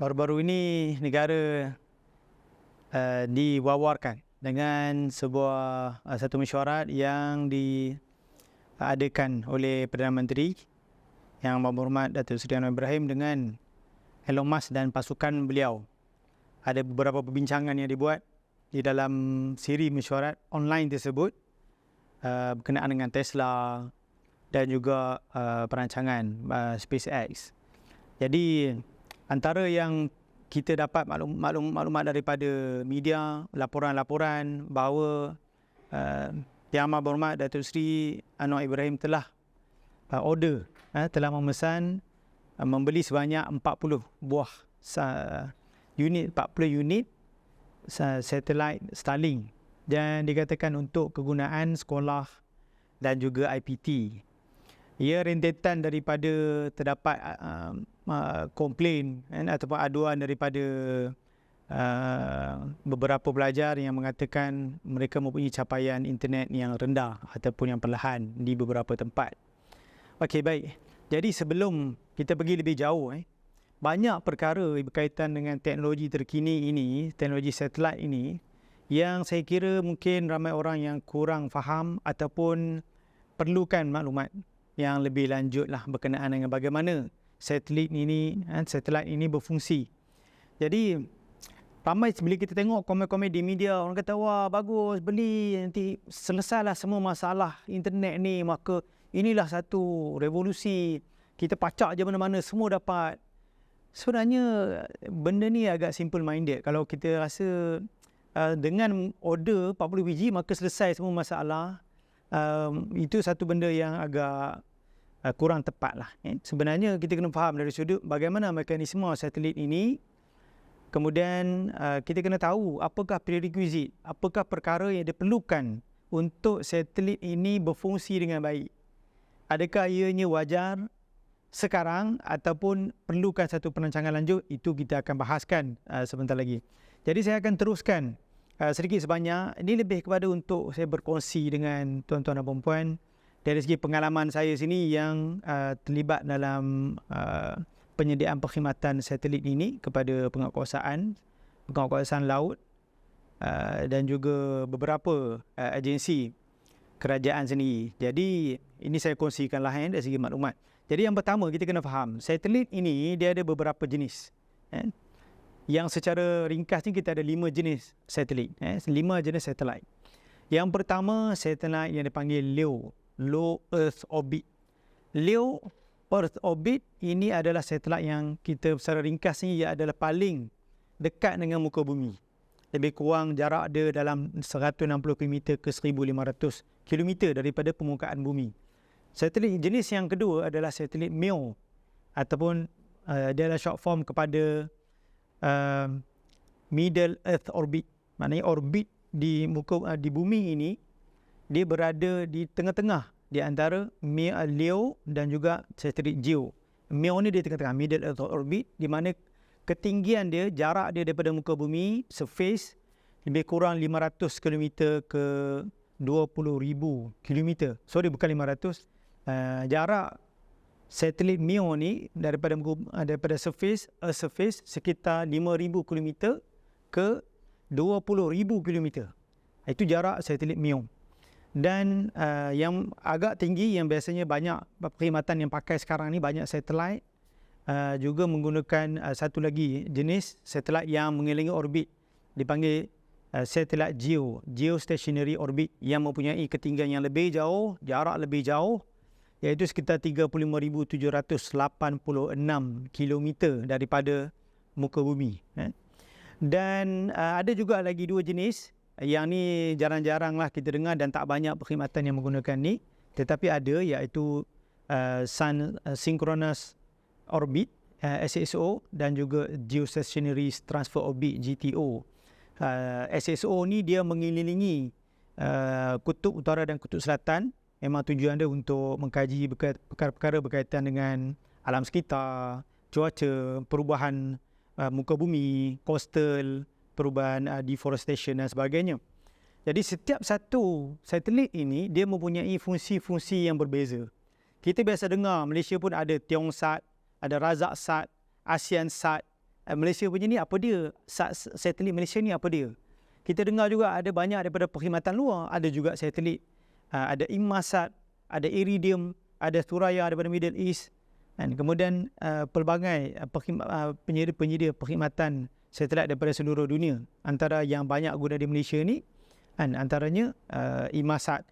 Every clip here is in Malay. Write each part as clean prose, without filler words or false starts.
Baru-baru ini negara diwawarkan dengan sebuah satu mesyuarat yang diadakan oleh Perdana Menteri Yang Berhormat Datuk Seri Anwar Ibrahim dengan Elon Musk dan pasukan beliau. Ada beberapa perbincangan yang dibuat di dalam siri mesyuarat online tersebut berkenaan dengan Tesla dan juga perancangan SpaceX. Jadi antara yang kita dapat maklumat daripada media, laporan-laporan bahawa Yang Amat Berhormat Datuk Seri Anwar Ibrahim telah telah memesan membeli sebanyak 40 buah unit satelit Starlink, dan dikatakan untuk kegunaan sekolah dan juga IPT. Ia rentetan daripada terdapat komplain ataupun aduan daripada beberapa pelajar yang mengatakan mereka mempunyai capaian internet yang rendah ataupun yang perlahan di beberapa tempat. Okey, baik. Jadi sebelum kita pergi lebih jauh, banyak perkara berkaitan dengan teknologi terkini ini, teknologi satelit ini, yang saya kira mungkin ramai orang yang kurang faham ataupun perlukan maklumat yang lebih lanjut lah berkenaan dengan bagaimana satelit ini berfungsi. Jadi ramai bila kita tengok komen-komen di media, orang kata wah bagus, beli, nanti selesailah semua masalah internet ni, maka inilah satu revolusi, kita pacak je mana-mana semua dapat. Sebenarnya benda ni agak simple minded. Kalau kita rasa dengan order 40 biji maka selesai semua masalah, itu satu benda yang agak kurang tepat lah. Sebenarnya kita kena faham dari sudut bagaimana mekanisme satelit ini. Kemudian kita kena tahu apakah prerequisite, apakah perkara yang diperlukan untuk satelit ini berfungsi dengan baik. Adakah ianya wajar sekarang ataupun perlukan satu perancangan lanjut? Itu kita akan bahaskan sebentar lagi. Jadi saya akan teruskan sedikit sebanyak. Ini lebih kepada untuk saya berkongsi dengan tuan-tuan dan puan-puan dari segi pengalaman saya sini yang terlibat dalam penyediaan perkhidmatan satelit ini kepada penguatkuasaan laut dan juga beberapa agensi kerajaan sendiri. Jadi ini saya kongsikanlah dari segi maklumat. Jadi yang pertama kita kena faham, satelit ini dia ada beberapa jenis. Yang secara ringkas ni kita ada 5 jenis satelit. 5 jenis satelit. Yang pertama satelit yang dipanggil LEO, Low Earth Orbit. LEO Earth Orbit ini adalah satelit yang kita secara ringkas ni ia adalah paling dekat dengan muka bumi. Lebih kurang jarak dia dalam 160 km ke 1500 km daripada permukaan bumi. Satelit jenis yang kedua adalah satelit MEO ataupun dia adalah short form kepada Middle Earth Orbit. Maknanya orbit di bumi ini dia berada di tengah-tengah di antara LEO dan juga satelit GEO. MEO ni di tengah-tengah, Middle Earth Orbit, di mana ketinggian dia, jarak dia daripada muka bumi, surface, lebih kurang 500 km ke 20,000 km. Sorry, bukan 500. Jarak satelit MEO ni daripada surface, Earth surface, sekitar 5,000 km ke 20,000 km. Itu jarak satelit MEO. Dan yang agak tinggi, yang biasanya banyak perkhidmatan yang pakai sekarang ni, banyak satelit juga menggunakan satu lagi jenis satelit yang mengelilingi orbit, dipanggil satelit GEO, Geostationary Orbit, yang mempunyai ketinggian yang lebih jauh, jarak lebih jauh, iaitu sekitar 35,786 km daripada muka bumi. Dan ada juga lagi 2 jenis, yang ni jarang-jarang lah kita dengar dan tak banyak perkhidmatan yang menggunakan ni, tetapi ada, iaitu Sun Synchronous Orbit, SSO, dan juga Geostationary Transfer Orbit, GTO. SSO ni dia mengelilingi kutub utara dan kutub selatan. Memang tujuan dia untuk mengkaji perkara-perkara berkaitan dengan alam sekitar, cuaca, perubahan muka bumi, coastal, perubahan deforestation dan sebagainya. Jadi setiap satu satelit ini dia mempunyai fungsi-fungsi yang berbeza. Kita biasa dengar Malaysia pun ada Tiong Sat, ada Razak Sat, ASEAN Sat, Malaysia punya ni apa dia, satelit Malaysia ni apa dia. Kita dengar juga ada banyak daripada perkhidmatan luar, ada juga satelit, ada Inmarsat, ada Iridium, ada Thuraya daripada Middle East, dan kemudian pelbagai penyedia perkhidmatan satelit daripada seluruh dunia. Antara yang banyak guna di Malaysia ni antaranya Inmarsat,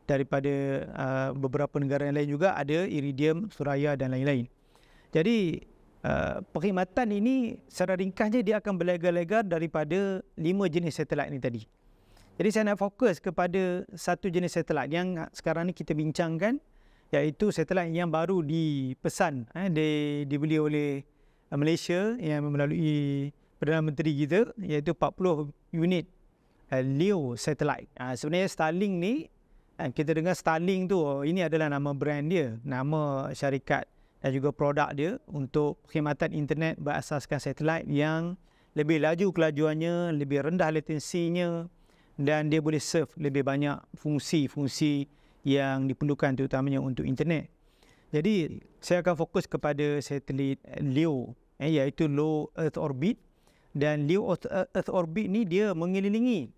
daripada beberapa negara yang lain juga ada Iridium, Thuraya dan lain-lain. Jadi perkhidmatan ini secara ringkasnya dia akan berlega-lega daripada 5 jenis satelit ni tadi. Jadi saya nak fokus kepada satu jenis satelit yang sekarang ni kita bincangkan, iaitu satelit yang baru dipesan, dibeli oleh Malaysia yang melalui Perdana Menteri kita, iaitu 40 unit LEO satellite. Sebenarnya Starlink ni, kita dengar Starlink tu, ini adalah nama brand dia, nama syarikat dan juga produk dia untuk perkhidmatan internet berasaskan satelit yang lebih laju kelajuannya, lebih rendah latensinya, dan dia boleh serve lebih banyak fungsi-fungsi yang diperlukan terutamanya untuk internet. Jadi saya akan fokus kepada satelit LEO, iaitu Low Earth Orbit. Dan Low Earth Orbit ni dia mengelilingi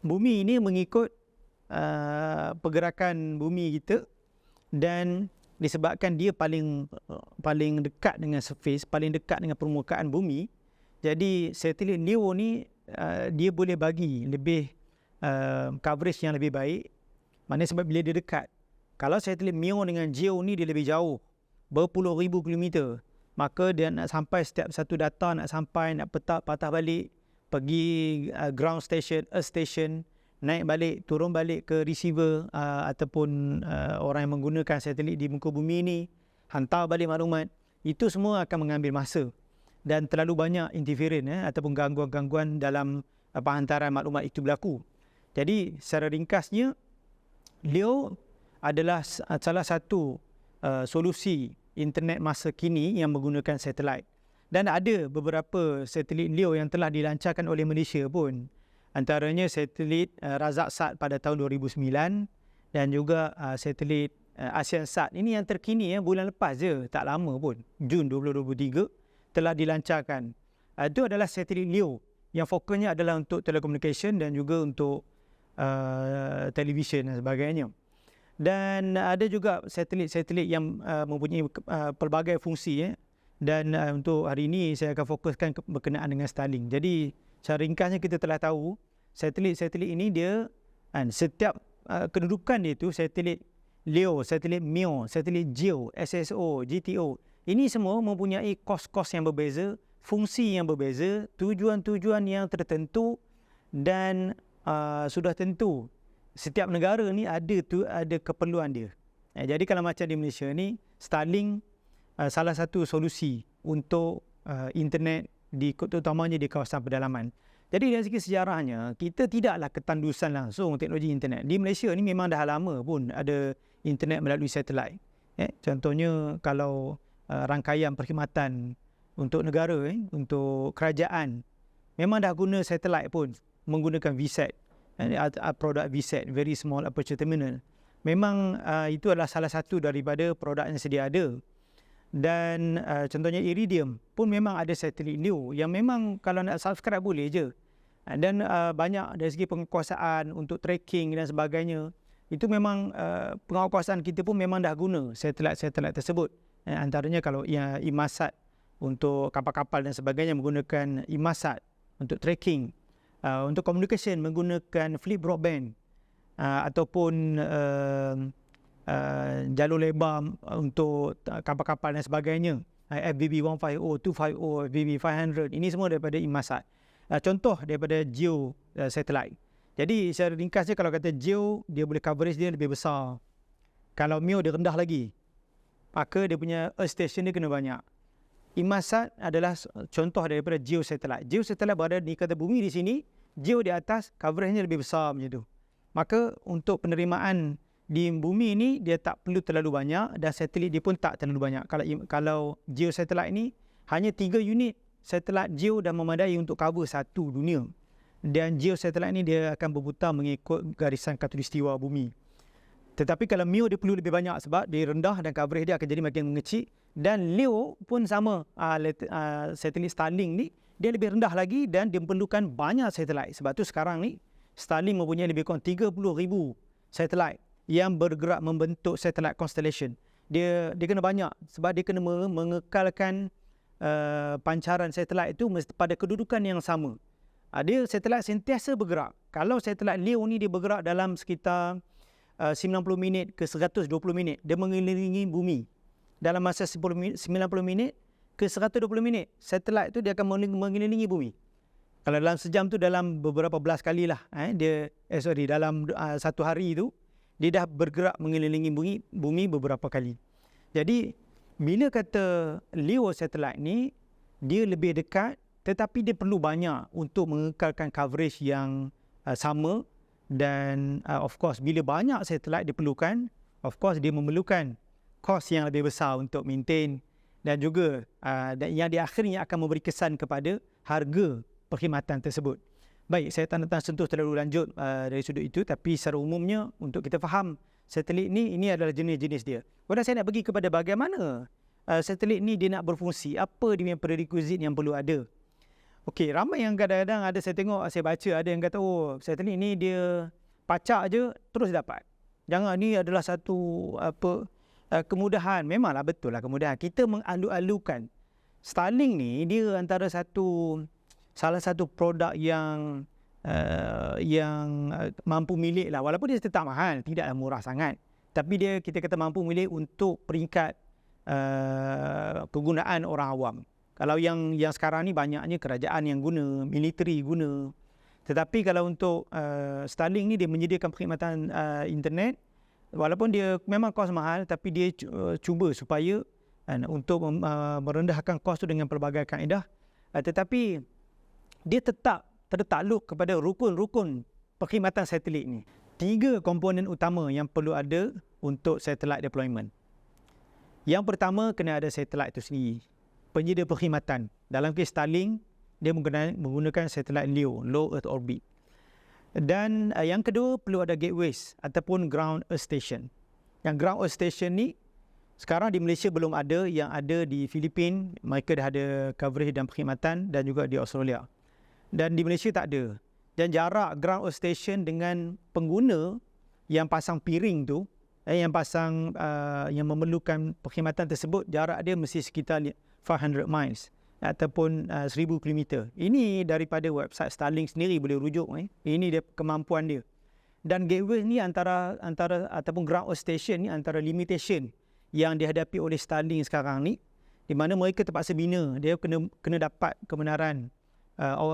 bumi ini mengikut pergerakan bumi kita, dan disebabkan dia paling dekat dengan surface, paling dekat dengan permukaan bumi. Jadi satelit LEO ni dia boleh bagi lebih coverage yang lebih baik. Maknanya sebab bila dia dekat. Kalau satelit MEO dengan GEO ni dia lebih jauh, berpuluh ribu kilometer, maka dia nak sampai setiap satu data, nak sampai, nak patah balik, pergi ground station, earth station, naik balik, turun balik ke receiver ataupun orang yang menggunakan satelit di muka bumi ni, hantar balik maklumat, itu semua akan mengambil masa dan terlalu banyak interference ataupun gangguan-gangguan dalam penghantaran maklumat itu berlaku. Jadi secara ringkasnya, LEO adalah salah satu solusi internet masa kini yang menggunakan satelit. Dan ada beberapa satelit LEO yang telah dilancarkan oleh Malaysia pun. Antaranya satelit Razaksat pada tahun 2009 dan juga satelit AsianSat. Ini yang terkini, bulan lepas je, tak lama pun, Jun 2023 telah dilancarkan. Itu adalah satelit LEO yang fokusnya adalah untuk telekomunikasi dan juga untuk televisyen dan sebagainya. Dan ada juga satelit-satelit yang mempunyai pelbagai fungsi. Dan untuk hari ini saya akan fokuskan berkenaan dengan Starlink. Jadi secara ringkasnya kita telah tahu satelit-satelit ini dia setiap kedudukan dia tu, satelit LEO, satelit MEO, satelit GEO, SSO, GTO, ini semua mempunyai kos-kos yang berbeza, fungsi yang berbeza, tujuan-tujuan yang tertentu, dan sudah tentu setiap negara ni ada keperluan dia. Jadi kalau macam di Malaysia ni, Starlink salah satu solusi untuk internet terutamanya di kawasan pedalaman. Jadi dari segi sejarahnya, kita tidaklah ketandusan langsung teknologi internet. Di Malaysia ni memang dah lama pun ada internet melalui satelit. Contohnya kalau rangkaian perkhidmatan untuk negara, untuk kerajaan, memang dah guna satelit pun, menggunakan VSAT, produk VSAT, Very Small Aperture Terminal. Memang itu adalah salah satu daripada produk yang sedia ada. Dan contohnya Iridium pun memang ada satelit LEO yang memang kalau nak subscribe boleh je. Dan banyak dari segi penguasaan untuk tracking dan sebagainya, itu memang penguasaan kita pun memang dah guna satelit-satelit tersebut. Antaranya kalau Inmarsat untuk kapal-kapal dan sebagainya menggunakan Inmarsat untuk tracking. Untuk communication menggunakan fleet broadband ataupun jalur lebar untuk kapal-kapal dan sebagainya, FBB 150, 250, FBB 500, ini semua daripada Inmarsat. Contoh daripada GEO satellite. Jadi secara ringkasnya kalau kata GEO, dia boleh coverage dia lebih besar. Kalau MEO dia rendah lagi, maka dia punya earth station dia kena banyak. Inmarsat adalah contoh daripada GEO satellite. GEO satellite berada di kata bumi di sini, GEO di atas, coveragenya lebih besar macam tu. Maka untuk penerimaan di bumi ni dia tak perlu terlalu banyak dan satelit dia pun tak terlalu banyak. Kalau GEO satellite ni hanya 3 unit satelit GEO dah memadai untuk cover satu dunia. Dan GEO satellite ni dia akan berputar mengikut garisan khatulistiwa bumi. Tetapi kalau MEO dia perlu lebih banyak sebab dia rendah dan coverage dia akan jadi makin mengecil. Dan LEO pun sama, satelit Starlink ni dia lebih rendah lagi dan dia memerlukan banyak satelit. Sebab tu sekarang ni Starlink mempunyai lebih kurang 30,000 satelit yang bergerak membentuk satelit constellation. Dia kena banyak sebab dia kena mengekalkan pancaran satelit itu pada kedudukan yang sama. Dia satelit sentiasa bergerak. Kalau satelit LEO ni dia bergerak dalam sekitar 90 minit ke 120 minit, dia mengelilingi bumi. Dalam masa 90 minit ke 120 minit, satelit tu dia akan mengelilingi bumi. Kalau dalam sejam tu dalam beberapa belas kali lah. Dalam satu hari tu, dia dah bergerak mengelilingi bumi beberapa kali. Jadi, bila kata LEO satelit ni, dia lebih dekat tetapi dia perlu banyak untuk mengekalkan coverage yang sama. Dan of course bila banyak satelit diperlukan, of course dia memerlukan kos yang lebih besar untuk maintain dan juga dan yang di akhirnya akan memberi kesan kepada harga perkhidmatan tersebut. Baik, saya tak nak sentuh terlalu lanjut dari sudut itu, tapi secara umumnya untuk kita faham satelit ini adalah jenis-jenis dia. Kemudian saya nak pergi kepada bagaimana satelit ni dia nak berfungsi, apa dia punya prerequisite yang perlu ada. Okey, ramai yang kadang-kadang saya tengok, saya baca ada yang kata, satelit ni dia pacak je terus dapat. Jangan, ni adalah satu kemudahan. Memanglah betul lah kemudahan. Kita mengalu-alukan. Starlink ni dia antara salah satu produk yang mampu milik lah. Walaupun dia tetap mahal, tidaklah murah sangat. Tapi kita kata mampu milik untuk peringkat penggunaan orang awam. Kalau yang sekarang ni banyaknya kerajaan yang guna, militeri guna. Tetapi kalau untuk Starlink ni dia menyediakan perkhidmatan internet, walaupun dia memang kos mahal, tapi dia cuba supaya untuk merendahkan kos tu dengan pelbagai kaedah. Tetapi dia tetap tertakluk kepada rukun-rukun perkhidmatan satelit ni. 3 komponen utama yang perlu ada untuk satellite deployment. Yang pertama, kena ada satelit itu sendiri. Penyedia perkhidmatan. Dalam kes Starlink, dia menggunakan satelit LEO, Low Earth Orbit. Dan yang kedua, perlu ada gateways ataupun ground earth station. Yang ground earth station ni, sekarang di Malaysia belum ada, yang ada di Filipina, mereka dah ada coverage dan perkhidmatan, dan juga di Australia. Dan di Malaysia tak ada. Dan jarak ground earth station dengan pengguna yang pasang piring tu, yang memerlukan perkhidmatan tersebut, jarak dia mesti sekitar 500 miles ataupun 1000 km. Ini daripada website Starlink sendiri boleh rujuk. Ini dia kemampuan dia. Dan gateway ni antara ataupun ground earth station ni antara limitation yang dihadapi oleh Starlink sekarang ni, di mana mereka terpaksa bina. Dia kena dapat kebenaran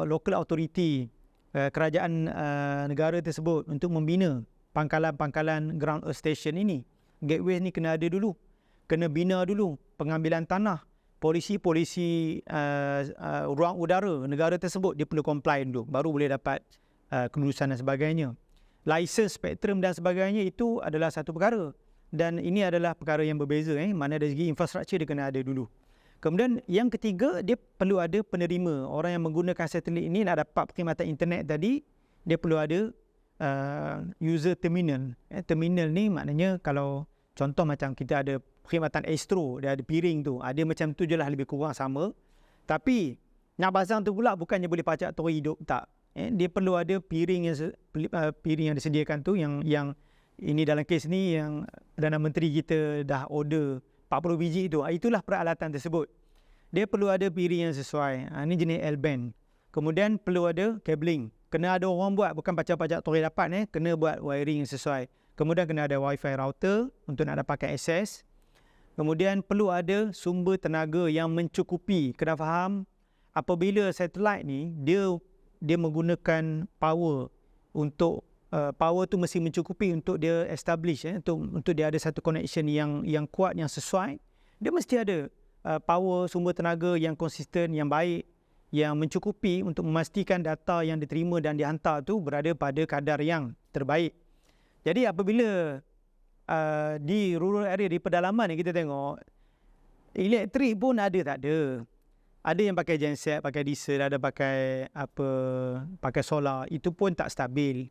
local authority, kerajaan negara tersebut untuk membina pangkalan-pangkalan ground earth station ini. Gateway ni kena ada dulu. Kena bina dulu. Pengambilan tanah. Polisi ruang udara negara tersebut dia perlu comply dulu, baru boleh dapat kelulusan dan sebagainya. License spektrum dan sebagainya itu adalah satu perkara, dan ini adalah perkara yang berbeza. Mana dari segi infrastruktur dia kena ada dulu. Kemudian yang ketiga, dia perlu ada penerima. Orang yang menggunakan satelit ini nak dapat perkhidmatan internet tadi, dia perlu ada user terminal. Terminal ni maknanya kalau contoh macam kita ada perkhidmatan Astro, dia ada piring tu. Dia macam tu je lah, lebih kurang sama. Tapi nak pasang tu pula bukannya boleh pacak tori hidup, tak. Dia perlu ada piring yang disediakan tu, yang ini dalam kes ni yang Perdana Menteri kita dah order 40 biji tu. Itulah peralatan tersebut. Dia perlu ada piring yang sesuai. Ini jenis L-band. Kemudian perlu ada cabling. Kena ada orang buat, bukan pacak-pacak tori dapat. Kena buat wiring yang sesuai. Kemudian kena ada wifi router untuk nak dapatkan akses. Kemudian perlu ada sumber tenaga yang mencukupi. Kena faham, apabila satelit ni dia menggunakan power untuk power tu mesti mencukupi untuk dia establish, untuk dia ada satu connection yang kuat, yang sesuai. Dia mesti ada power, sumber tenaga yang konsisten, yang baik, yang mencukupi untuk memastikan data yang diterima dan dihantar tu berada pada kadar yang terbaik. Jadi apabila di rural area, di pedalaman ni kita tengok elektrik pun ada tak ada. Ada yang pakai genset, pakai diesel, ada pakai solar, itu pun tak stabil.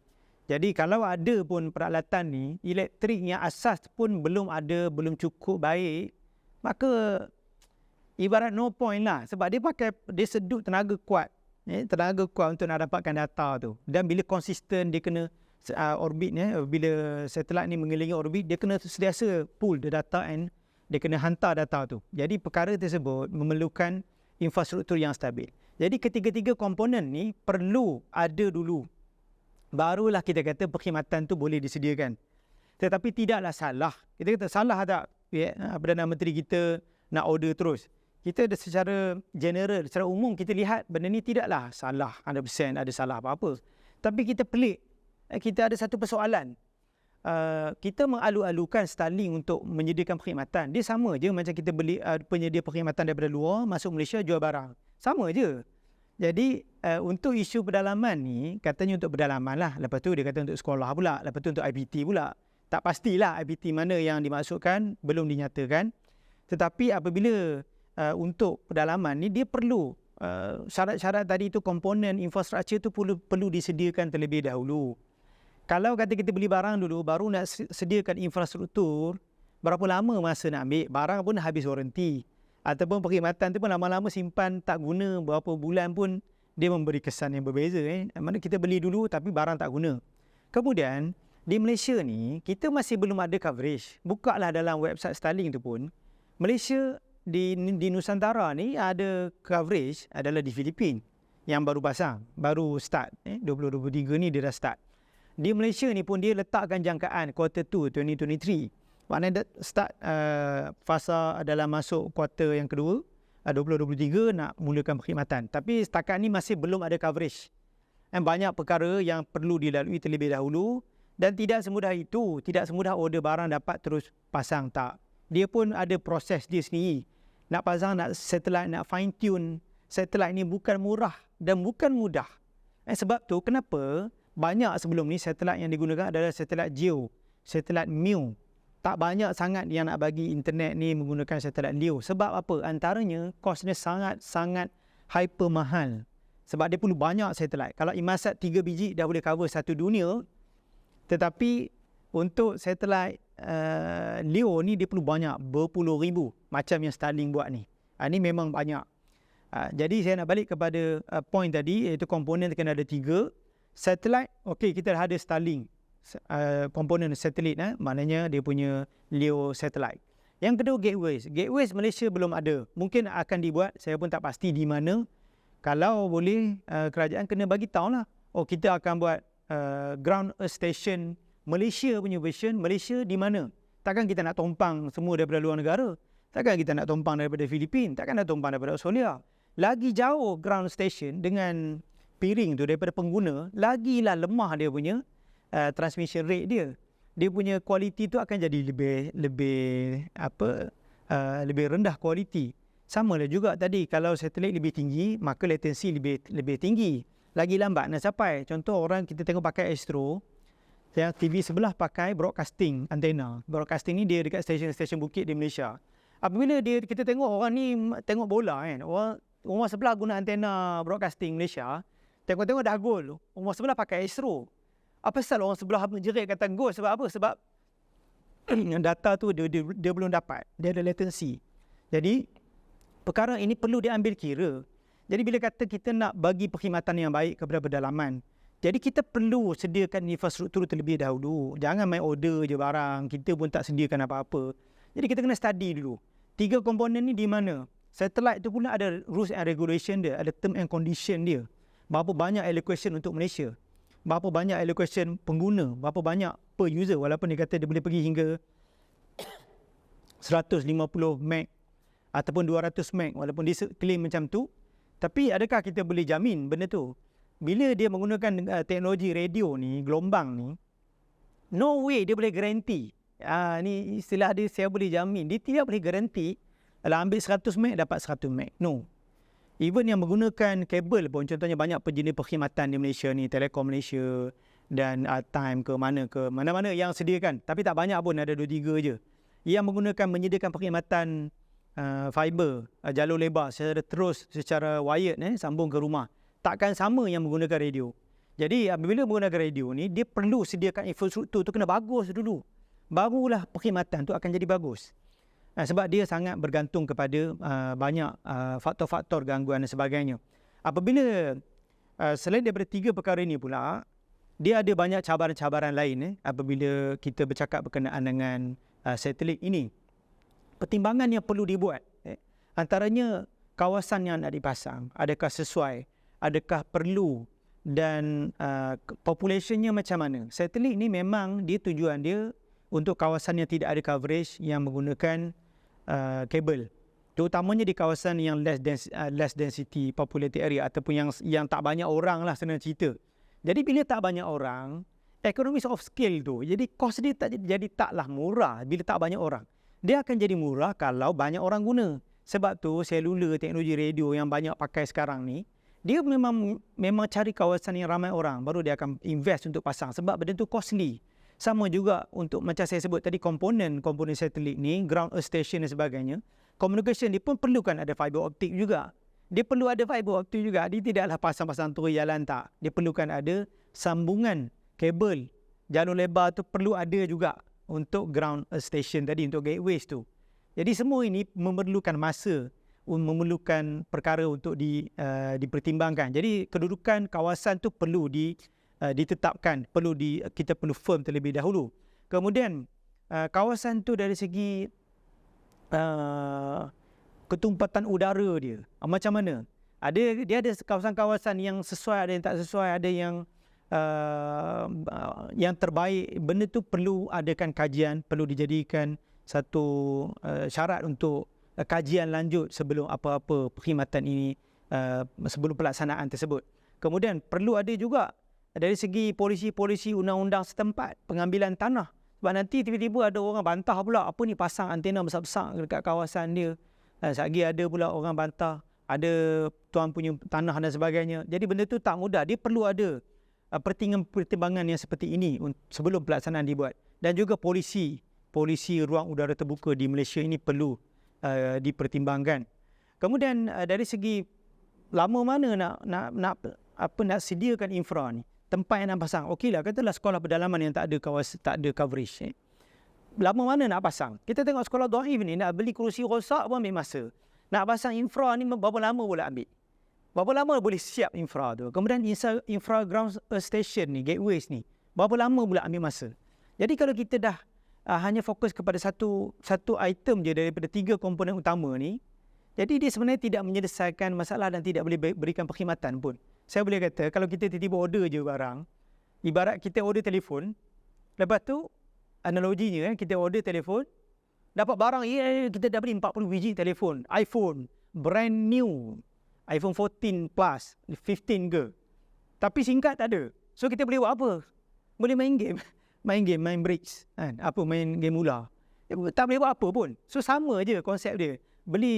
Jadi kalau ada pun peralatan ni, elektrik yang asas pun belum ada, belum cukup baik, maka ibarat no point lah. Sebab dia sedut tenaga kuat. Tenaga kuat untuk nak dapatkan data tu. Dan bila konsisten, dia kena orbit ni, bila satelit ni mengelilingi orbit, dia kena sentiasa pull the data and dia kena hantar data tu. Jadi perkara tersebut memerlukan infrastruktur yang stabil. Jadi ketiga-tiga komponen ni perlu ada dulu. Barulah kita kata perkhidmatan tu boleh disediakan. Tetapi tidaklah salah. Kita kata salah tak? Perdana Menteri kita nak order terus. Kita ada secara general, secara umum kita lihat benda ni tidaklah salah 100% ada salah apa-apa. Tapi kita pelik. Kita ada satu persoalan. Kita mengalu-alukan Starlink untuk menyediakan perkhidmatan. Dia sama je macam kita beli penyedia perkhidmatan daripada luar, masuk Malaysia jual barang. Sama je. Jadi untuk isu pedalaman ni, katanya untuk pedalaman lah. Lepas tu dia kata untuk sekolah pula. Lepas tu untuk IPT pula. Tak pastilah IPT mana yang dimasukkan, belum dinyatakan. Tetapi apabila untuk pedalaman ni, dia perlu syarat-syarat tadi tu, komponen infrastruktur tu perlu disediakan terlebih dahulu. Kalau kata kita beli barang dulu, baru nak sediakan infrastruktur, berapa lama masa nak ambil? Barang pun habis waranti. Ataupun perkhidmatan tu pun lama-lama simpan tak guna, berapa bulan pun dia memberi kesan yang berbeza. Mana kita beli dulu tapi barang tak guna. Kemudian di Malaysia ni kita masih belum ada coverage. Bukalah dalam website Starlink tu pun, Malaysia di Nusantara ni ada coverage adalah di Filipina yang baru pasang, baru start. 2023 ni dia dah start. Di Malaysia ni pun dia letakkan jangkaan quarter 2 2023. Maknanya start fasa dalam masuk kuartal yang kedua 2023 nak mulakan perkhidmatan. Tapi setakat ni masih belum ada coverage. Banyak perkara yang perlu dilalui terlebih dahulu dan tidak semudah itu, tidak semudah order barang dapat terus pasang, tak. Dia pun ada proses dia sendiri. Nak pasang, nak satelit, nak fine tune satelit ni bukan murah dan bukan mudah. Sebab tu kenapa banyak sebelum ni satelit yang digunakan adalah satelit GEO, satelit MEO. Tak banyak sangat yang nak bagi internet ni menggunakan satelit LEO. Sebab apa? Antaranya kosnya sangat-sangat hyper mahal. Sebab dia perlu banyak satelit. Kalau Inmarsat 3 biji dah boleh cover satu dunia. Tetapi untuk satelit LEO ni dia perlu banyak, berpuluh ribu. Macam yang Starlink buat ni. Ini memang banyak. Jadi saya nak balik kepada point tadi, iaitu komponen kena ada 3. Satelit, okey, kita dah ada Starlink. Komponen satelit, maknanya dia punya LEO satellite. Yang kedua, gateways Malaysia belum ada. Mungkin akan dibuat, saya pun tak pasti di mana. Kalau boleh kerajaan kena bagi tahu lah, kita akan buat ground earth station Malaysia punya version. Malaysia di mana? Takkan kita nak tumpang semua daripada luar negara. Takkan kita nak tumpang daripada Filipina, takkan nak tumpang daripada Australia. Lagi jauh ground station dengan piring tu daripada pengguna, lagilah lemah dia punya transmission rate dia. Dia punya kualiti tu akan jadi lebih rendah kualiti. Sama lah juga tadi, kalau satelit lebih tinggi, maka latency lebih tinggi. Lagi lambat nak capai. Contoh orang kita tengok pakai Astro, TV sebelah pakai broadcasting antena. Broadcasting ni dia dekat stesen bukit di Malaysia. Apabila kita tengok orang ni tengok bola kan, orang sebelah guna antena broadcasting Malaysia, tengok-tengok dah gol. Orang sebelah pakai Astro. Apa pasal orang sebelah menjerit kata gol? Sebab apa? Sebab data tu dia belum dapat. Dia ada latency. Jadi perkara ini perlu diambil kira. Jadi bila kata kita nak bagi perkhidmatan yang baik kepada pedalaman, jadi kita perlu sediakan infrastruktur terlebih dahulu. Jangan main order je barang, kita pun tak sediakan apa-apa. Jadi kita kena study dulu. 3 komponen ni di mana? Satellite tu pula ada rules and regulation dia, ada term and condition dia. Berapa banyak allocation untuk Malaysia? Berapa banyak allocation pengguna? Berapa banyak per user? Walaupun dia kata dia boleh pergi hingga 150 meg ataupun 200 meg, walaupun dia claim macam tu. Tapi adakah kita boleh jamin benda tu? Bila dia menggunakan teknologi radio ni, gelombang ni, no way dia boleh garanti. Ni istilah dia, saya boleh jamin. Dia tidak boleh garanti kalau ambil 100 meg dapat 100 meg. No. Even yang menggunakan kabel pun, contohnya banyak penjenis perkhidmatan di Malaysia ni, Telekom Malaysia dan Time ke mana-mana yang sediakan. Tapi tak banyak pun, ada 2-3 je. Yang menyediakan perkhidmatan fiber, jalur lebar secara terus, secara wired, sambung ke rumah. Takkan sama yang menggunakan radio. Jadi apabila menggunakan radio ni, dia perlu sediakan infrastruktur tu kena bagus dulu. Barulah perkhidmatan tu akan jadi bagus. Sebab dia sangat bergantung kepada banyak faktor-faktor gangguan dan sebagainya. Apabila selain daripada 3 perkara ini pula, dia ada banyak cabaran-cabaran lain apabila kita bercakap berkenaan dengan satelit ini. Pertimbangan yang perlu dibuat, antaranya kawasan yang nak dipasang, adakah sesuai, adakah perlu, dan populationnya macam mana. Satelit ni memang tujuan dia untuk kawasan yang tidak ada coverage yang menggunakan kabel, terutamanya di kawasan yang less density populated area ataupun yang tak banyak orang lah senang cerita. Jadi bila tak banyak orang, economies of scale tu, jadi kos dia taklah murah bila tak banyak orang. Dia akan jadi murah kalau banyak orang guna. Sebab tu selular, teknologi radio yang banyak pakai sekarang ni, dia memang cari kawasan yang ramai orang, baru dia akan invest untuk pasang sebab benda tu costly. Sama juga untuk macam saya sebut tadi, komponen satelit ni, ground earth station dan sebagainya, communication dia pun perlukan ada fiber optik juga. Dia perlu ada fiber optik juga. Dia tidaklah pasang-pasang turun jalan tak. Dia perlukan ada sambungan kabel. Jalur lebar tu perlu ada juga untuk ground earth station tadi, untuk gateways tu. Jadi semua ini memerlukan masa, memerlukan perkara untuk dipertimbangkan. Jadi kedudukan kawasan tu perlu ditetapkan, kita perlu firm terlebih dahulu. Kemudian kawasan tu dari segi ketumpatan udara dia macam mana? Dia ada kawasan-kawasan yang sesuai, ada yang tak sesuai, ada yang terbaik. Benda tu perlu adakan kajian, perlu dijadikan satu syarat untuk kajian lanjut sebelum apa-apa perkhidmatan ini, sebelum pelaksanaan tersebut. Kemudian perlu ada juga dari segi polisi undang-undang setempat, pengambilan tanah. Sebab nanti tiba-tiba ada orang bantah pula, apa ni pasang antena besar-besar dekat kawasan dia. Lagi ada pula orang bantah, ada tuan punya tanah dan sebagainya. Jadi benda tu tak mudah. Dia perlu ada pertimbangan yang seperti ini sebelum pelaksanaan dibuat. Dan juga polisi ruang udara terbuka di Malaysia ini perlu dipertimbangkan. Kemudian dari segi lama mana nak sediakan infra ni, tempat yang nak pasang. Okeylah, katalah sekolah pedalaman yang tak ada coverage. Lama mana nak pasang? Kita tengok sekolah dhaif ni, nak beli kerusi rosak pun ambil masa. Nak pasang infra ni berapa lama pula ambil? Berapa lama boleh siap infra tu? Kemudian infra ground station ni, gateways ni, berapa lama pula ambil masa? Jadi kalau kita dah hanya fokus kepada satu item je daripada 3 komponen utama ni, jadi dia sebenarnya tidak menyelesaikan masalah dan tidak boleh berikan perkhidmatan pun. Saya boleh kata, kalau kita tiba-tiba order je barang, ibarat kita order telefon, lepas tu, analoginya, kita order telefon, dapat barang, kita dah beli 40 biji telefon, iPhone, brand new, iPhone 14 plus, 15 ke. Tapi singkat tak ada. So, kita boleh buat apa? Boleh main game, main bridge, kan? Main game ular. Tak boleh buat apa pun. So, sama je konsep dia. Beli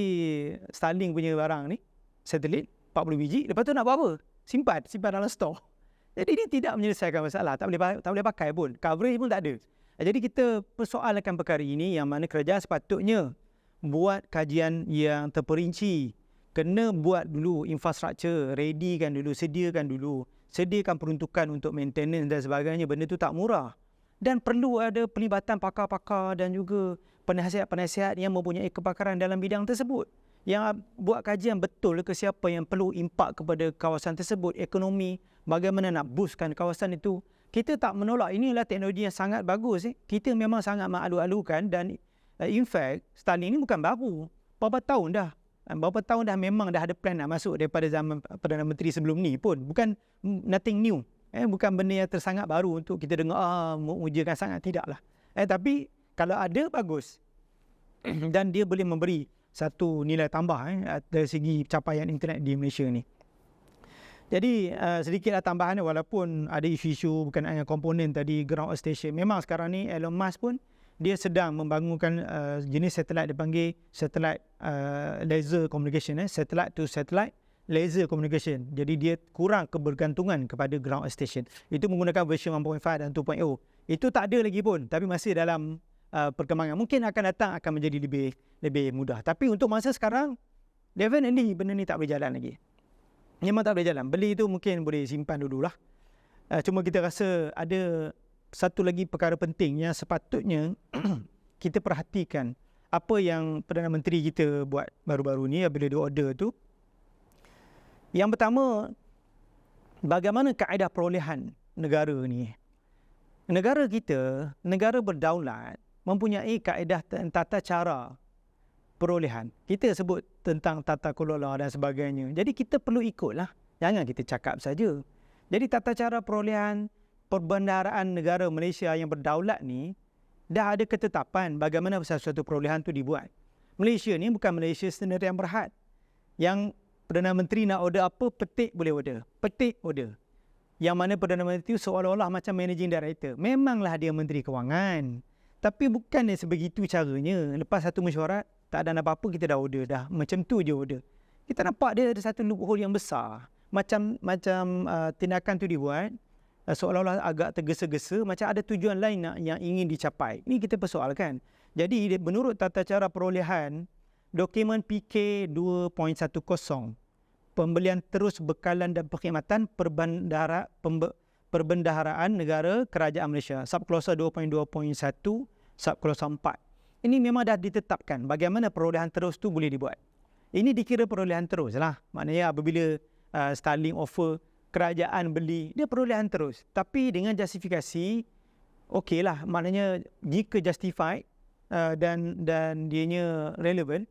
Starlink punya barang ni, satelit, 40 biji, lepas tu nak buat apa? Simpan dalam store. Jadi dia tidak menyelesaikan masalah, tak boleh pakai pun, coverage pun tak ada. Jadi kita persoalkan perkara ini, yang mana kerajaan sepatutnya buat kajian yang terperinci, kena buat dulu infrastruktur, readykan dulu, sediakan peruntukan untuk maintenance dan sebagainya. Benda tu tak murah. Dan perlu ada pelibatan pakar-pakar dan juga penasihat-penasihat yang mempunyai kepakaran dalam bidang tersebut, yang buat kajian betul ke siapa yang perlu impak kepada kawasan tersebut, ekonomi, bagaimana nak boostkan kawasan itu. Kita tak menolak, inilah teknologi yang sangat bagus. Kita memang sangat mengalu-alukan, dan in fact Starlink ini bukan baru. Berapa tahun dah memang dah ada plan nak masuk daripada zaman Perdana Menteri sebelum ni pun. Bukan nothing new. Bukan benda yang tersangat baru untuk kita dengar mengujakan sangat, tidaklah. Tapi kalau ada, bagus. Dan dia boleh memberi satu nilai tambah dari segi capaian internet di Malaysia ni. Jadi sedikitlah tambahan, walaupun ada isu-isu berkenaan komponen tadi, ground earth station. Memang sekarang ni Elon Musk pun dia sedang membangunkan jenis satelit dipanggil satelit laser communication, satellite to satellite laser communication. Jadi dia kurang kebergantungan kepada ground earth station. Itu menggunakan version 1.5 dan 2.0. Itu tak ada lagi pun, tapi masih dalam perkembangan. Mungkin akan datang akan menjadi lebih mudah. Tapi untuk masa sekarang, definitely benda ni tak boleh jalan lagi. Memang tak boleh jalan. Beli tu mungkin boleh simpan dululah. Cuma kita rasa ada satu lagi perkara penting yang sepatutnya kita perhatikan apa yang Perdana Menteri kita buat baru-baru ni bila dia order tu. Yang pertama, bagaimana kaedah perolehan negara ni. Negara kita, negara berdaulat, mempunyai kaedah tata cara perolehan. Kita sebut tentang tata kelola dan sebagainya. Jadi kita perlu ikutlah. Jangan kita cakap saja. Jadi tata cara perolehan perbendaharaan negara Malaysia yang berdaulat ni dah ada ketetapan bagaimana sesuatu perolehan tu dibuat. Malaysia ni bukan Malaysia Sendirian Berhad. Yang Perdana Menteri nak order apa, petik boleh order. Petik order. Yang mana Perdana Menteri seolah-olah macam managing director. Memanglah dia Menteri Kewangan. Tapi bukan sebegitu caranya. Lepas satu mesyuarat, tak ada apa-apa, kita dah order dah. Macam tu je order. Kita nampak dia ada satu loophole yang besar. Macam tindakan tu dibuat, seolah-olah agak tergesa-gesa, macam ada tujuan lain yang ingin dicapai. Ini kita persoalkan. Jadi menurut tata cara perolehan, dokumen PK 2.10, pembelian terus bekalan dan perkhidmatan perbendaharaan negara kerajaan Malaysia, subklausa 2.2.1, subklausa 4. Ini memang dah ditetapkan bagaimana perolehan terus tu boleh dibuat. Ini dikira perolehan terus lah. Maknanya apabila Starlink offer, kerajaan beli, dia perolehan terus. Tapi dengan justifikasi, okey lah. Maknanya jika justified dan dianya relevan,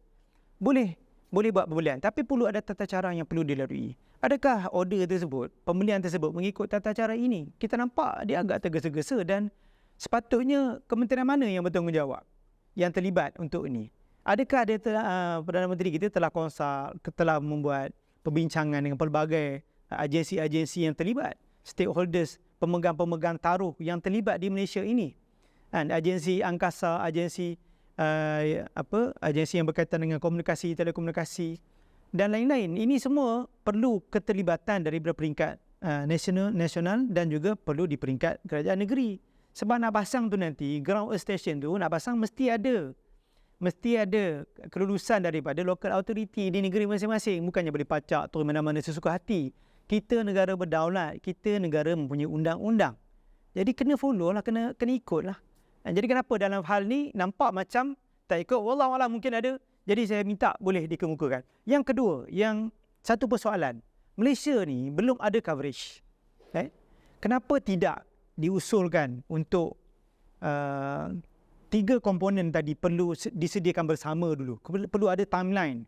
boleh buat pembelian. Tapi perlu ada tata cara yang perlu dilalui. Adakah order tersebut, pembelian tersebut mengikut tata cara ini? Kita nampak dia agak tergesa-gesa dan sepatutnya kementerian mana yang bertanggungjawab yang terlibat untuk ini? Adakah Perdana Menteri kita telah membuat perbincangan dengan pelbagai agensi-agensi yang terlibat, stakeholders, pemegang-pemegang taruh yang terlibat di Malaysia ini, agensi angkasa, agensi yang berkaitan dengan komunikasi, telekomunikasi dan lain-lain. Ini semua perlu keterlibatan daripada peringkat nasional dan juga perlu di peringkat kerajaan negeri. Sebab nak pasang tu nanti, ground earth station tu nak pasang mesti ada kelulusan daripada local authority di negeri masing-masing. Bukannya boleh pacak turun mana-mana sesuka hati. Kita negara berdaulat, kita negara mempunyai undang-undang. Jadi kena follow lah, kena ikut lah. Jadi kenapa dalam hal ni nampak macam tak ikut? Wallahualam mungkin ada. Jadi saya minta boleh dikemukakan. Yang kedua, yang satu persoalan. Malaysia ni belum ada coverage. Kenapa tidak diusulkan untuk 3 komponen tadi perlu disediakan bersama dulu. Perlu ada timeline.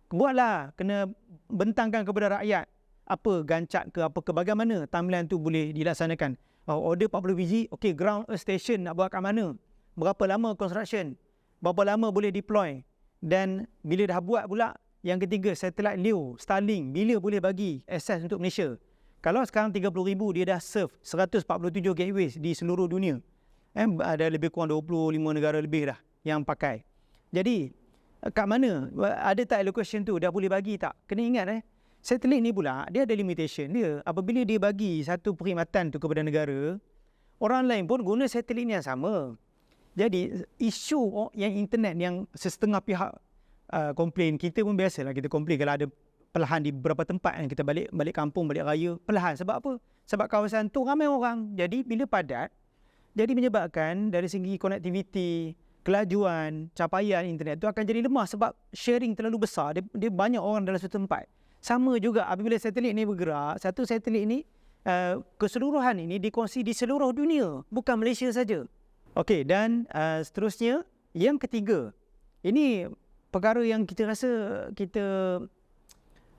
Buatlah, kena bentangkan kepada rakyat. Apa gancak ke apa ke, bagaimana timeline tu boleh dilaksanakan. Order 40 biji, okey, ground earth station nak buat kat mana? Berapa lama construction? Berapa lama boleh deploy? Dan bila dah buat pula, yang ketiga, satelit LEO, Starlink, bila boleh bagi akses untuk Malaysia? Kalau sekarang 30,000 dia dah serve 147 gateways di seluruh dunia. Ada lebih kurang 25 negara lebih dah yang pakai. Jadi, kat mana? Ada tak allocation tu? Dah boleh bagi tak? Kena ingat satelit ni pula, dia ada limitation dia. Apabila dia bagi satu perkhidmatan tu kepada negara, orang lain pun guna satelit ni yang sama. Jadi, isu yang internet yang setengah pihak komplain, kita pun biasalah kita komplain kalau ada perlahan di beberapa tempat yang kita balik kampung, balik raya, perlahan. Sebab apa? Sebab kawasan tu ramai orang. Jadi, bila padat, jadi menyebabkan dari segi konektiviti, kelajuan, capaian internet tu akan jadi lemah sebab sharing terlalu besar. Dia banyak orang dalam satu tempat. Sama juga apabila satelit ni bergerak, satu satelit ni keseluruhan ini dikongsi di seluruh dunia, bukan Malaysia saja. Okey, dan seterusnya, yang ketiga, ini perkara yang kita rasa kita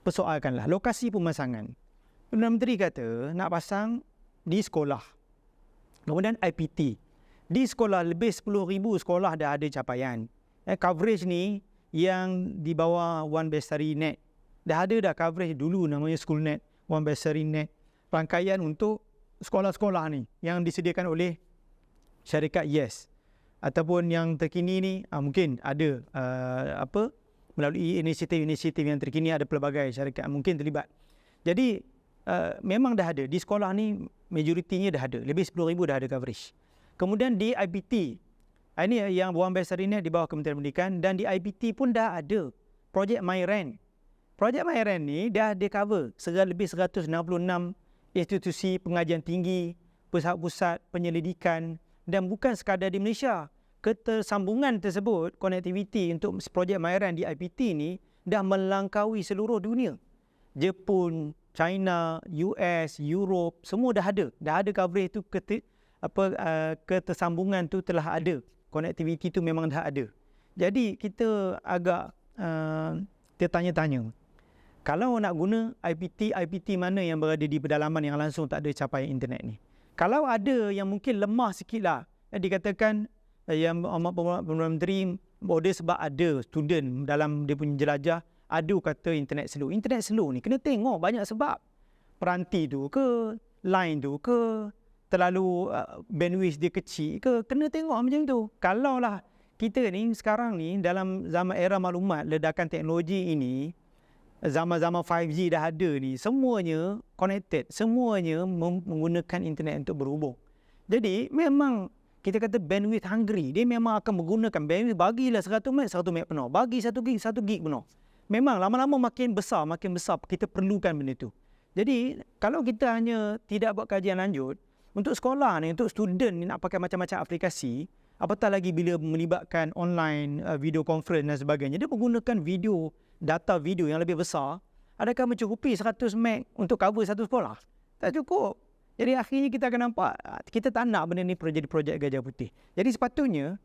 persoalkanlah, lokasi pemasangan. Perdana Menteri kata nak pasang di sekolah. Kemudian IPT. Di sekolah, lebih 10,000 sekolah dah ada capaian. Coverage ni yang di bawah One Bestari Net. Dah ada coverage dulu namanya SchoolNet, One Bestari Net. Rangkaian untuk sekolah-sekolah ni yang disediakan oleh syarikat YES. Ataupun yang terkini ni mungkin ada melalui inisiatif-inisiatif yang terkini, ada pelbagai syarikat mungkin terlibat. Jadi memang dah ada. Di sekolah ni majoritinya dah ada. Lebih 10,000 dah ada coverage. Kemudian di IPT, ini yang One Bestari Net di bawah Kementerian Pendidikan, dan di IPT pun dah ada projek MyRent. Projek MyRent ni dah di cover lebih 166 institusi pengajian tinggi, pusat-pusat penyelidikan, dan bukan sekadar di Malaysia. Ketersambungan tersebut, konektiviti untuk projek MyRan di IPT ni dah melangkaui seluruh dunia. Jepun, China, US, Europe, semua dah ada coverage tu, ketersambungan tu telah ada. Konektiviti tu memang dah ada. Jadi kita agak tertanya-tanya, kalau nak guna IPT mana yang berada di pedalaman yang langsung tak ada capaian internet ni? Kalau ada yang mungkin lemah sikit lah, dikatakan yang Perdana Menteri order sebab ada student dalam dia punya jelajah, ada kata internet slow. Internet slow ni kena tengok banyak sebab. Peranti tu ke, line tu ke, terlalu bandwidth dia kecil ke, kena tengok macam tu. Kalau lah kita ni sekarang ni dalam zaman era maklumat, ledakan teknologi ini, zaman-zaman 5G dah ada ni, semuanya connected, semuanya menggunakan internet untuk berhubung. Jadi memang kita kata bandwidth hungry, dia memang akan menggunakan bandwidth, bagilah 100 meg penuh, bagi 1 gig penuh. Memang lama-lama makin besar kita perlukan benda tu. Jadi kalau kita hanya tidak buat kajian lanjut, untuk sekolah ni, untuk student ni nak pakai macam-macam aplikasi, apatah lagi bila melibatkan online video conference dan sebagainya, dia menggunakan data video yang lebih besar. Adakah mencukupi 100 meg untuk cover satu sekolah? Tak cukup. Jadi akhirnya kita akan nampak, kita tak nak benda ni jadi projek gajah putih. Jadi sepatutnya,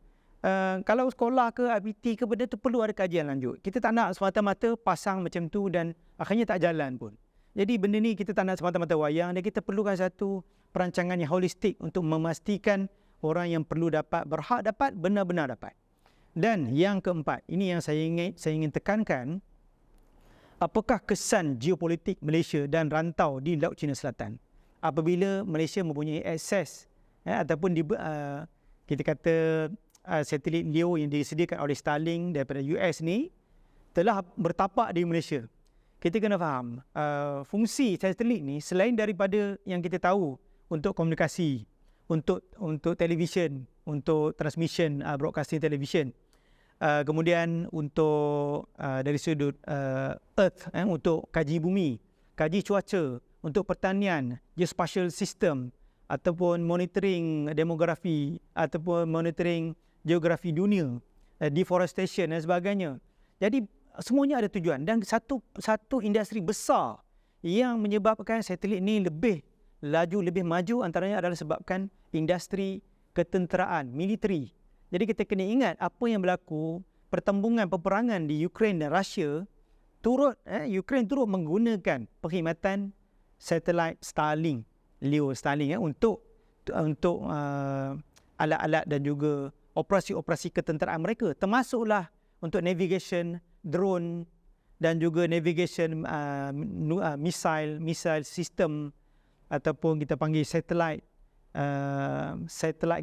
kalau sekolah ke IPT ke, benda tu perlu ada kajian lanjut. Kita tak nak semata-mata pasang macam tu dan akhirnya tak jalan pun. Jadi benda ni kita tak nak semata-mata wayang, dan kita perlukan satu perancangan yang holistik untuk memastikan orang yang perlu berhak dapat, benar-benar dapat. Dan yang keempat, ini yang saya ingin tekankan, apakah kesan geopolitik Malaysia dan rantau di Laut Cina Selatan apabila Malaysia mempunyai akses ataupun kita kata satelit LEO yang disediakan oleh Starlink daripada US ni telah bertapak di Malaysia. Kita kena faham, fungsi satelit ni selain daripada yang kita tahu untuk komunikasi, untuk televisyen, untuk transmission broadcasting television, kemudian untuk dari sudut Earth, untuk kaji bumi, kaji cuaca, untuk pertanian, geospatial system, ataupun monitoring demografi, ataupun monitoring geografi dunia, deforestation dan sebagainya. Jadi semuanya ada tujuan, dan satu industri besar yang menyebabkan satelit ni lebih laju, lebih maju, antaranya adalah sebabkan industri ketenteraan, militeri. Jadi kita kena ingat apa yang berlaku, pertembungan peperangan di Ukraine dan Russia, Ukraine turut menggunakan perkhidmatan satelit Starlink, LEO Starlink untuk alat-alat dan juga operasi-operasi ketenteraan mereka, termasuklah untuk navigation drone dan juga navigation missile system, ataupun kita panggil satellite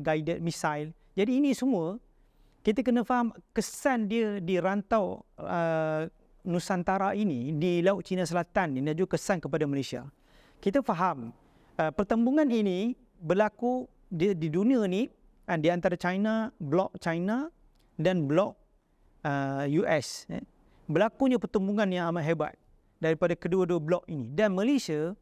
guided missile. Jadi ini semua kita kena faham kesan dia di rantau Nusantara ini, di Laut Cina Selatan ini, dan juga kesan kepada Malaysia. Kita faham pertembungan ini berlaku di dunia ni, di antara blok China dan blok US. Berlakunya pertembungan yang amat hebat daripada kedua-dua blok ini, dan Malaysia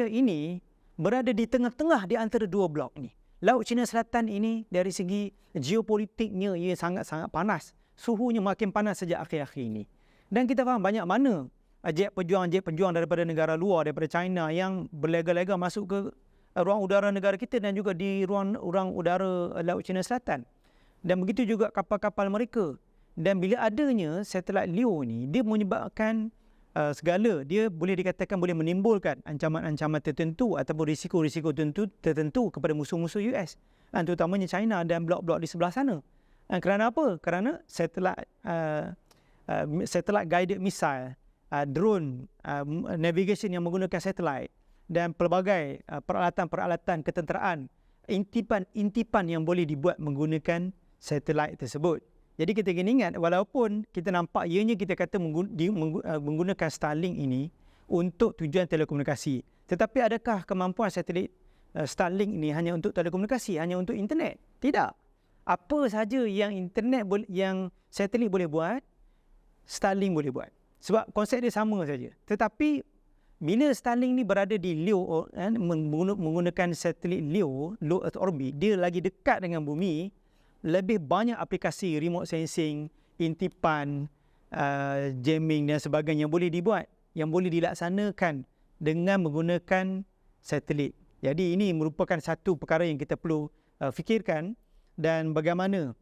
ini berada di tengah-tengah di antara dua blok ni. Laut Cina Selatan ini dari segi geopolitiknya ia sangat-sangat panas. Suhunya makin panas sejak akhir-akhir ini. Dan kita faham banyak mana jet pejuang daripada negara luar, daripada China, yang berlega-lega masuk ke ruang udara negara kita dan juga di ruang udara Laut Cina Selatan. Dan begitu juga kapal-kapal mereka. Dan bila adanya satelit LEO ni, dia menyebabkan segala, dia boleh dikatakan boleh menimbulkan ancaman-ancaman tertentu ataupun risiko-risiko tertentu kepada musuh-musuh US, terutamanya China dan blok-blok di sebelah sana. Kerana apa? Kerana satellite guided missile, drone, navigation yang menggunakan satelit, dan pelbagai peralatan-peralatan ketenteraan, intipan yang boleh dibuat menggunakan satelit tersebut. Jadi kita kena ingat, walaupun kita nampak ianya kita kata menggunakan Starlink ini untuk tujuan telekomunikasi, tetapi adakah kemampuan satelit Starlink ini hanya untuk telekomunikasi, hanya untuk internet? Tidak. Apa sahaja yang satelit boleh buat, Starlink boleh buat. Sebab konsep dia sama saja. Tetapi bila Starlink ni berada di LEO, menggunakan satelit LEO, Low Earth Orbit, dia lagi dekat dengan bumi, lebih banyak aplikasi remote sensing, intipan, jamming dan sebagainya yang boleh dibuat, yang boleh dilaksanakan dengan menggunakan satelit. Jadi ini merupakan satu perkara yang kita perlu fikirkan, dan bagaimana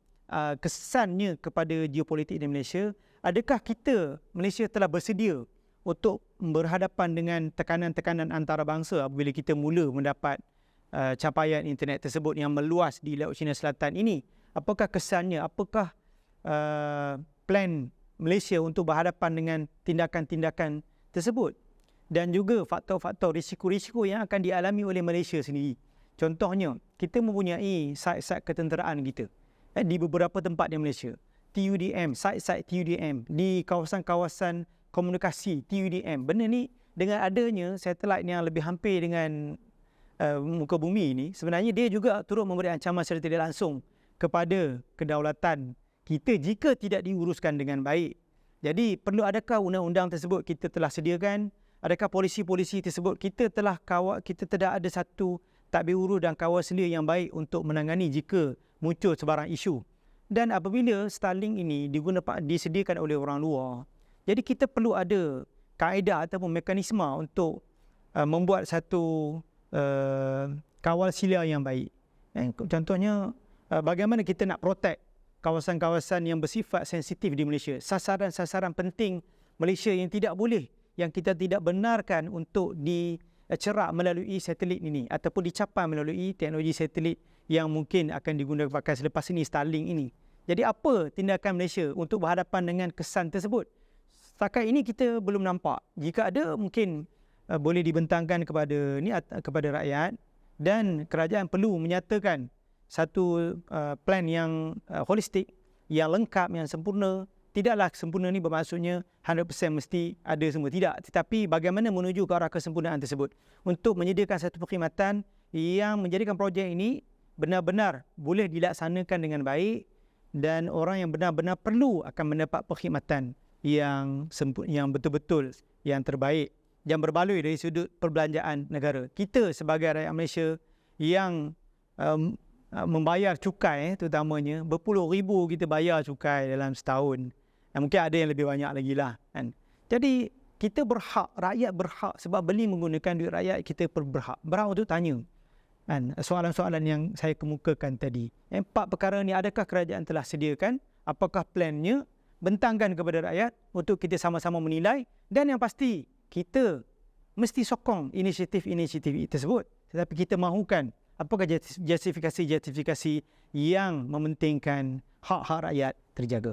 kesannya kepada geopolitik di Malaysia. Adakah kita, Malaysia telah bersedia untuk berhadapan dengan tekanan-tekanan antarabangsa apabila kita mula mendapat capaian internet tersebut yang meluas di Laut Cina Selatan ini? Apakah kesannya? Apakah plan Malaysia untuk berhadapan dengan tindakan-tindakan tersebut? Dan juga faktor-faktor risiko-risiko yang akan dialami oleh Malaysia sendiri. Contohnya, kita mempunyai site-site ketenteraan kita di beberapa tempat di Malaysia. TUDM, site-site TUDM, di kawasan-kawasan komunikasi TUDM. Benda ni dengan adanya satelit yang lebih hampir dengan muka bumi ini, sebenarnya dia juga turut memberi ancaman secara tidak langsung kepada kedaulatan kita jika tidak diuruskan dengan baik. Jadi perlu adakah undang-undang tersebut kita telah sediakan? Adakah polisi-polisi tersebut kita telah ada satu tadbir urus dan kawal selia yang baik untuk menangani jika muncul sebarang isu? Dan apabila Starlink ini disediakan oleh orang luar, jadi kita perlu ada kaedah ataupun mekanisme untuk membuat satu kawal silia yang baik. Contohnya, bagaimana kita nak protect kawasan-kawasan yang bersifat sensitif di Malaysia, sasaran-sasaran penting Malaysia yang tidak boleh, yang kita tidak benarkan untuk dicerak melalui satelit ini ataupun dicapai melalui teknologi satelit yang mungkin akan digunakan selepas ini, Starlink ini. Jadi apa tindakan Malaysia untuk berhadapan dengan kesan tersebut? Setakat ini kita belum nampak. Jika ada, mungkin boleh dibentangkan kepada rakyat, dan kerajaan perlu menyatakan satu plan yang holistik, yang lengkap, yang sempurna. Tidaklah sempurna ni bermaksudnya 100% mesti ada semua. Tidak. Tetapi bagaimana menuju ke arah kesempurnaan tersebut untuk menyediakan satu perkhidmatan yang menjadikan projek ini benar-benar boleh dilaksanakan dengan baik, dan orang yang benar-benar perlu akan mendapat perkhidmatan yang betul-betul yang terbaik, yang berbaloi dari sudut perbelanjaan negara. Kita sebagai rakyat Malaysia yang membayar cukai, terutamanya berpuluh ribu kita bayar cukai dalam setahun. Mungkin ada yang lebih banyak lagi lah, kan? Jadi kita berhak, rakyat berhak, sebab beli menggunakan duit rakyat, kita berhak untuk tanya, kan, soalan-soalan yang saya kemukakan tadi. 4 perkara ni, adakah kerajaan telah sediakan? Apakah plannya? Bentangkan kepada rakyat untuk kita sama-sama menilai, dan yang pasti kita mesti sokong inisiatif-inisiatif tersebut. Tetapi kita mahukan apakah justifikasi-justifikasi yang mementingkan hak-hak rakyat terjaga.